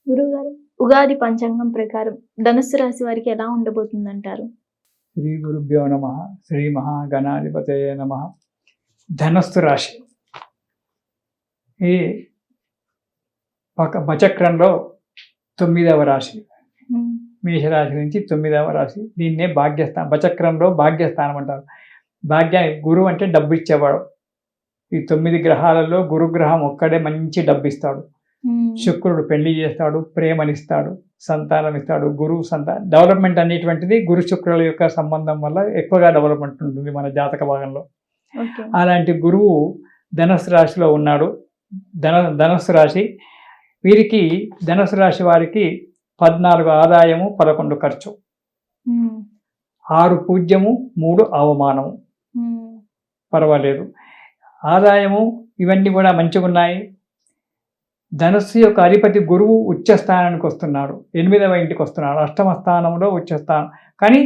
గురువుగారు, ఉగాది పంచాంగం ప్రకారం ధనుస్సు రాశి వారికి ఎలా ఉండబోతుందంటారు? శ్రీ గురుభ్యో నమ. శ్రీ మహాగణాధిపతయే నమ. ధనస్సు రాశి ఈ బచక్రంలో 9వ రాశి. మేషరాశి నుంచి 9వ రాశి. దీన్నే భాగ్యస్థానం, బచక్రంలో భాగ్యస్థానం అంటారు. భాగ్యానికి గురువు అంటే డబ్బు ఇచ్చేవాడు. ఈ 9 గ్రహాలలో గురుగ్రహం ఒక్కడే మంచి డబ్బు ఇస్తాడు. శుక్రుడు పెళ్లి చేస్తాడు, ప్రేమనిస్తాడు, సంతానం ఇస్తాడు. గురువు డెవలప్మెంట్ అనేటువంటిది గురు శుక్రుల యొక్క సంబంధం వల్ల ఎక్కువగా డెవలప్మెంట్ ఉంటుంది మన జాతక భాగంలో. అలాంటి గురువు ధనుస్సు రాశిలో ఉన్నాడు. ధనుస్సు రాశి వీరికి, ధనుస్సు రాశి వారికి 14 ఆదాయము, 11 ఖర్చు, 6 పూజ్యము, 3 అవమానము. పర్వాలేదు. ఆదాయము ఇవన్నీ కూడా మంచిగా ఉన్నాయి. ధనుస్సు యొక్క అధిపతి గురువు ఉచ్చ స్థానానికి వస్తున్నాడు, 8వ ఇంటికి వస్తున్నాడు. అష్టమ స్థానంలో ఉచ్చస్థానం. కానీ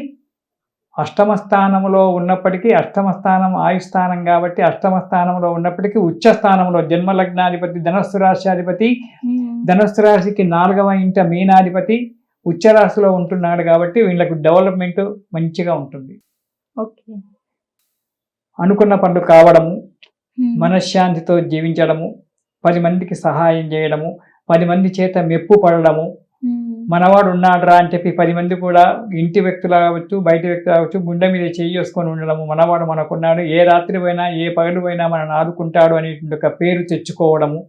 అష్టమ స్థానంలో ఉన్నప్పటికీ, అష్టమ స్థానం ఆయుస్థానం కాబట్టి అష్టమ స్థానంలో ఉన్నప్పటికీ ఉచ్చ స్థానంలో జన్మలగ్నాధిపతి ధనుస్సు రాశ్యాధిపతి, ధనుస్సు రాశికి 4వ ఇంట మీనాధిపతి ఉచ్చ రాశిలో ఉంటున్నాడు కాబట్టి వీళ్ళకు డెవలప్మెంట్ మంచిగా ఉంటుంది. అనుకున్న పనులు కావడము, మనశ్శాంతితో జీవించడము, 10 మందికి సహాయం చేయడము, 10 మంది చేత మెప్పు పడడము. మనవాడు ఉన్నాడురా అని చెప్పి 10 మంది కూడా, ఇంటి వ్యక్తులు కావచ్చు, బయట వ్యక్తులు కావచ్చు, గుండె మీద చేసుకొని ఉండడము. మనవాడు మనకున్నాడు, ఏ రాత్రి పోయినా ఏ పగలు పోయినా మనల్ని ఆదుకుంటాడు అనేటువంటి ఒక పేరు తెచ్చుకోవడము.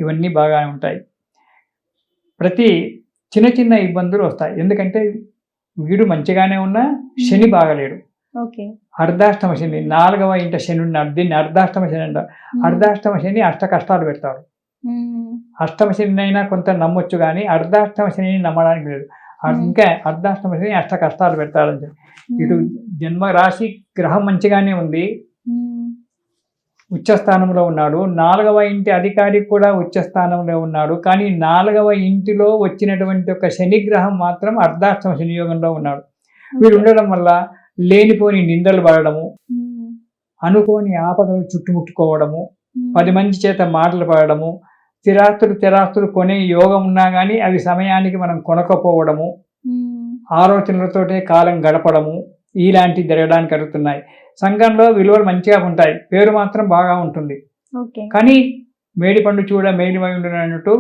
ఇవన్నీ బాగానే ఉంటాయి. ప్రతి చిన్న చిన్న ఇబ్బందులు వస్తాయి. ఎందుకంటే వీడు మంచిగానే ఉన్నా శని బాగలేడు. అర్ధాష్టమ శని, 4వ ఇంట శని ఉన్నాడు. దీన్ని అర్ధాష్టమ శని అంటారు. అర్ధాష్టమ శని అష్ట కష్టాలు పెడతాడు. అష్టమ శని అయినా కొంత నమ్మొచ్చు, కానీ అర్ధాష్టమ శని నమ్మడానికి లేదు. ఇంకా అర్ధాష్టమ శని అష్ట కష్టాలు పెడతాడని చెప్పి. ఇటు జన్మ రాశి గ్రహం మంచిగానే ఉంది, ఉచ్చస్థానంలో ఉన్నాడు. 4వ ఇంటి అధికారి కూడా ఉచ్చస్థానంలో ఉన్నాడు. కానీ 4వ ఇంటిలో వచ్చినటువంటి ఒక శని గ్రహం మాత్రం అర్ధాష్టమ శని యోగంలో ఉన్నాడు. వీడు ఉండడం వల్ల లేనిపోని నిందలు పడడము, అనుకోని ఆపదలు చుట్టుముట్టుకోవడము, 10 మంది చేత మాటలు పడడము, స్థిరాస్తులు కొనే యోగం ఉన్నా కానీ అవి సమయానికి మనం కొనకపోవడము, ఆలోచనలతోటే కాలం గడపడము, ఇలాంటివి జరగడానికి జరుగుతున్నాయి. సంఘంలో విలువలు మంచిగా ఉంటాయి, పేరు మాత్రం బాగా ఉంటుంది. కానీ మేడి పండు చూడ మేడిమై ఉండునట్టు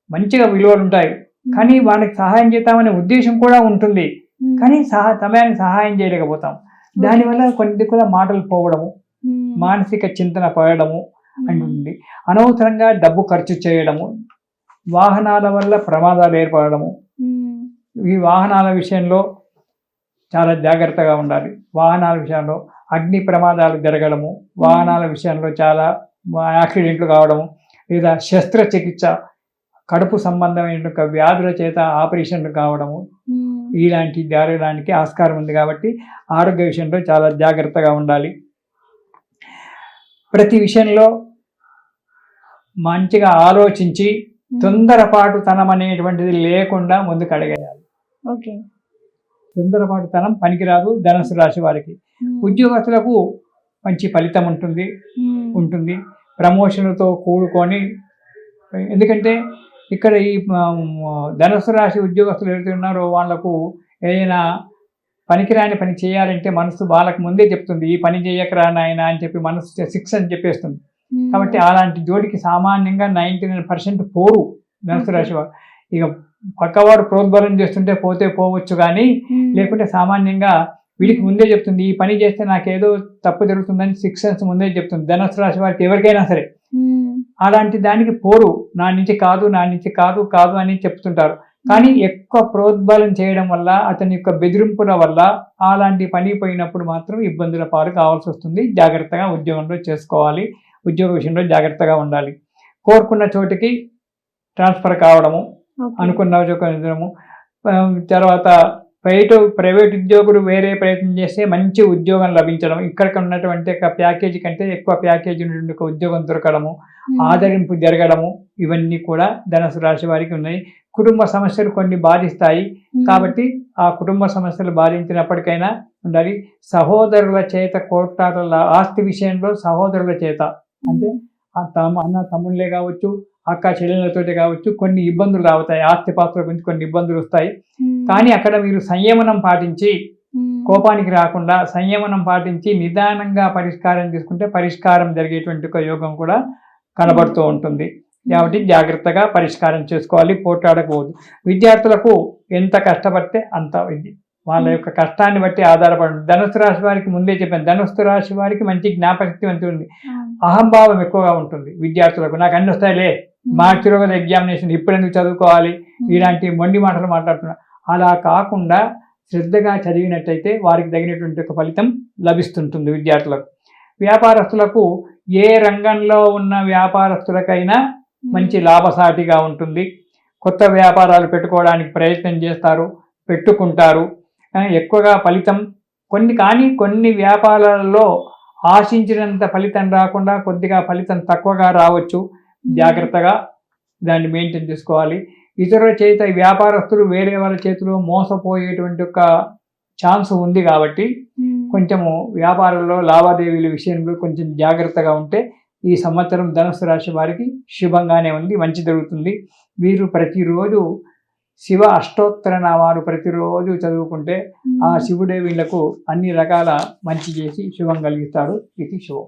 మంచిగా విలువలు ఉంటాయి. కానీ వాళ్ళకి సహాయం చేద్దామనే ఉద్దేశం కూడా ఉంటుంది. కానీ సమయానికి సహాయం చేయలేకపోతాం. దానివల్ల కొన్ని కూడా మాటలు పోవడము, మానసిక చింతన పడడము అంటుంది. అనవసరంగా డబ్బు ఖర్చు చేయడము, వాహనాల వల్ల ప్రమాదాలు ఏర్పడము. ఈ వాహనాల విషయంలో చాలా జాగ్రత్తగా ఉండాలి. వాహనాల విషయంలో అగ్ని ప్రమాదాలు జరగడము, వాహనాల విషయంలో చాలా యాక్సిడెంట్లు కావడము, లేదా శస్త్రచికిత్స, కడుపు సంబంధమైన వ్యాధుల చేత ఆపరేషన్లు కావడము, ఇలాంటి జరగడానికి ఆస్కారం ఉంది. కాబట్టి ఆరోగ్య విషయంలో చాలా జాగ్రత్తగా ఉండాలి. ప్రతి విషయంలో మంచిగా ఆలోచించి తొందరపాటుతనం అనేటువంటిది లేకుండా ముందుకు అడగేయాలి. తొందరపాటుతనం పనికిరాదు ధనుస్సు రాశి వారికి. ఉద్యోగస్తులకు మంచి ఫలితం ఉంటుంది. ప్రమోషన్లతో కూడుకొని, ఎందుకంటే ఇక్కడ ఈ ధనుస్సు రాశి ఉద్యోగస్తులు ఎవరైతే ఉన్నారో వాళ్లకు ఏదైనా పనికిరాని పని చేయాలంటే మనసు వాళ్ళకు ముందే చెప్తుంది, ఈ పని చేయకరా నాయన అని చెప్పి మనసు 6 అని చెప్పేస్తుంది. కాబట్టి అలాంటి జోడికి సామాన్యంగా 99% పోరు ధనుస్సు రాశి వారు. ఇక పక్కవాడు ప్రోద్బలం చేస్తుంటే పోతే పోవచ్చు, కానీ లేకుంటే సామాన్యంగా వీడికి ముందే చెప్తుంది, ఈ పని చేస్తే నాకేదో తప్పు జరుగుతుందని 6 సెన్స్ ముందే చెప్తుంది ధనుస్సు రాశి వారికి ఎవరికైనా సరే. అలాంటి దానికి పోరు, నా నుంచి కాదు అని చెప్తుంటారు. కానీ ఎక్కువ ప్రోద్బలం చేయడం వల్ల, అతని యొక్క బెదిరింపుల వల్ల అలాంటి పని పోయినప్పుడు మాత్రం ఇబ్బందుల పాలు కావాల్సి వస్తుంది. జాగ్రత్తగా ఉద్యోగంలో చేసుకోవాలి, ఉద్యోగ విషయంలో జాగ్రత్తగా ఉండాలి. కోరుకున్న చోటికి ట్రాన్స్ఫర్ కావడము, అనుకున్న ఉద్యోగము, తర్వాత ప్రైవేట్ ఉద్యోగులు వేరే ప్రయత్నం చేస్తే మంచి ఉద్యోగం లభించడం, ఇక్కడికి ఉన్నటువంటి ప్యాకేజీ కంటే ఎక్కువ ప్యాకేజీ నుండి ఉద్యోగం దొరకడము, ఆదరింపు జరగడము, ఇవన్నీ కూడా ధనుస్సు రాశి వారికి ఉన్నాయి. కుటుంబ సమస్యలు కొన్ని బాధిస్తాయి, కాబట్టి ఆ కుటుంబ సమస్యలు బాధించినప్పటికైనా ఉండాలి. సహోదరుల చేత కోట్లాటల ఆస్తి విషయంలో సహోదరుల చేత, అంటే అన్న తమ్ముళ్ళే కావచ్చు, అక్క చెల్లెలతో కావచ్చు కొన్ని ఇబ్బందులు రావుతాయి, ఆస్తిపాస్తుల గురించి కొన్ని ఇబ్బందులు వస్తాయి. కానీ అక్కడ మీరు సంయమనం పాటించి కోపానికి రాకుండా సంయమనం పాటించి నిదానంగా పరిష్కారం తీసుకుంటే పరిష్కారం జరిగేటువంటి ఒక యోగం కూడా కనబడుతూ ఉంటుంది. కాబట్టి జాగ్రత్తగా పరిష్కారం చేసుకోవాలి, పోట్లాడకూడదు. విద్యార్థులకు ఎంత కష్టపడితే అంత ఇది వాళ్ళ యొక్క కష్టాన్ని బట్టి ఆధారపడి. ధనుసు రాశి వారికి ముందే చెప్పాను, ధనుసు రాశి వారికి మంచి జ్ఞాపకశక్తి ఉంది, అహంభావం ఎక్కువగా ఉంటుంది. విద్యార్థులకు నాకు అన్ని వస్తాయిలే, మార్చిలో కదా ఎగ్జామినేషన్, ఇప్పుడు ఎందుకు చదువుకోవాలి, ఇలాంటి మొండి మాటలు మాట్లాడుతున్నా. అలా కాకుండా శ్రద్ధగా చదివినట్టయితే వారికి తగినటువంటి ఒక ఫలితం లభిస్తుంటుంది. విద్యార్థులకు, వ్యాపారస్తులకు ఏ రంగంలో ఉన్న వ్యాపారస్తులకైనా మంచి లాభసాటిగా ఉంటుంది. కొత్త వ్యాపారాలు పెట్టుకోవడానికి ప్రయత్నం చేస్తారు, పెట్టుకుంటారు. ఎక్కువగా ఫలితం కొన్ని వ్యాపారాలలో ఆశించినంత ఫలితం రాకుండా కొద్దిగా ఫలితం తక్కువగా రావచ్చు. జాగ్రత్తగా దాన్ని మెయింటైన్ చేసుకోవాలి. ఇతరుల చేత వ్యాపారస్తులు వేరే వాళ్ళ చేతిలో మోసపోయేటువంటి ఒక ఛాన్స్ ఉంది కాబట్టి కొంచెము వ్యాపారంలో లావాదేవీల విషయంలో కొంచెం జాగ్రత్తగా ఉంటే ఈ సంవత్సరం ధనుసు రాశి వారికి శుభంగానే ఉంది, మంచి జరుగుతుంది. వీరు ప్రతిరోజు శివ అష్టోత్తర నామాలు ప్రతిరోజు చదువుకుంటే ఆ శివుడే వీళ్లకు అన్ని రకాల మంచి చేసి శుభం కలిగిస్తాడు. ఇది శుభం.